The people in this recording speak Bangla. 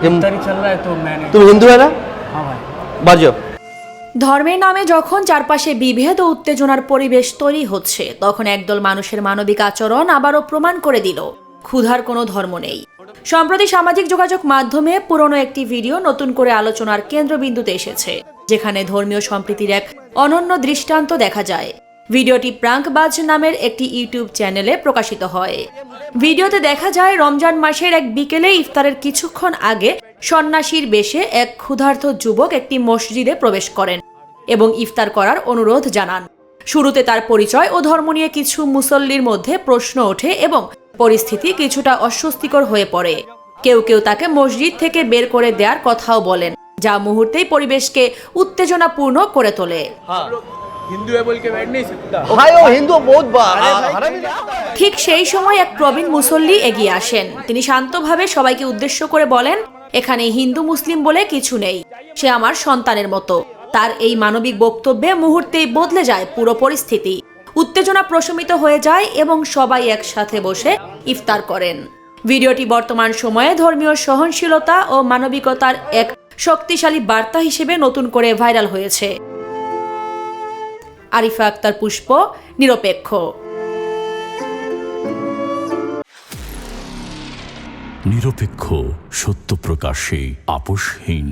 इफ्तारी चल रहा है तो मैंने तुम हिंदू है ना? हाँ भाई। बाजो। ধর্মের নামে যখন চারপাশে বিভেদ ও উত্তেজনার পরিবেশ তৈরি হচ্ছে তখন একদল মানুষের মানবিক আচরণ আবারও প্রমাণ করে দিল ক্ষুধার কোনো ধর্ম নেই। সম্প্রতি সামাজিক যোগাযোগ মাধ্যমে পুরনো একটি ভিডিও নতুন করে আলোচনার কেন্দ্রবিন্দুতে এসেছে, যেখানে ধর্মীয় সম্প্রীতির এক অনন্য দৃষ্টান্ত দেখা যায়। ভিডিওটি প্রাঙ্কবাজ নামের একটি ইউটিউব চ্যানেলে প্রকাশিত হয়। ভিডিওতে দেখা যায় রমজান মাসের এক বিকেলে ইফতারের কিছুক্ষণ আগে সন্ন্যাসীর বেশে এক ক্ষুধার্ত যুবক একটি মসজিদে প্রবেশ করেন এবং ইফতার করার অনুরোধ জানান। শুরুতে তার পরিচয় ও ধর্ম নিয়ে কিছু মুসল্লির মধ্যে প্রশ্ন ওঠে এবং পরিস্থিতি কিছুটা অস্বস্তিকর হয়ে পড়ে। কেউ কেউ তাকে মসজিদ থেকে বের করে দেওয়ার কথাও বলেন, যা মুহূর্তেই পরিবেশকে উত্তেজনাপূর্ণ করে তোলে। हिंदू है बोल के बैठ नहीं सकता ভাই ও হিন্দু বহুত ঠিক সেই সময় এক প্রবীণ মুসল্লি এগিয়ে আসেন। তিনি শান্তভাবে সবাইকে উদ্দেশ্য করে বলেন, এখানে হিন্দু মুসলিম বলে কিছু নেই, সে আমার সন্তানের মতো। তার এই মানবিক বক্তব্যে মুহূর্তেই বদলে যায় পুরো পরিস্থিতি। উত্তেজনা প্রশমিত হয়ে যায় এবং সবাই একসাথে বসে ইফতার করেন। ভিডিওটি বর্তমান সময়ে ধর্মীয় সহনশীলতা ও মানবিকতার এক শক্তিশালী বার্তা হিসেবে নতুন করে ভাইরাল হয়েছে। আরিফা আক্তার পুষ্প, নিরপেক্ষ। নিরপেক্ষ, সত্য প্রকাশে আপোষহীন।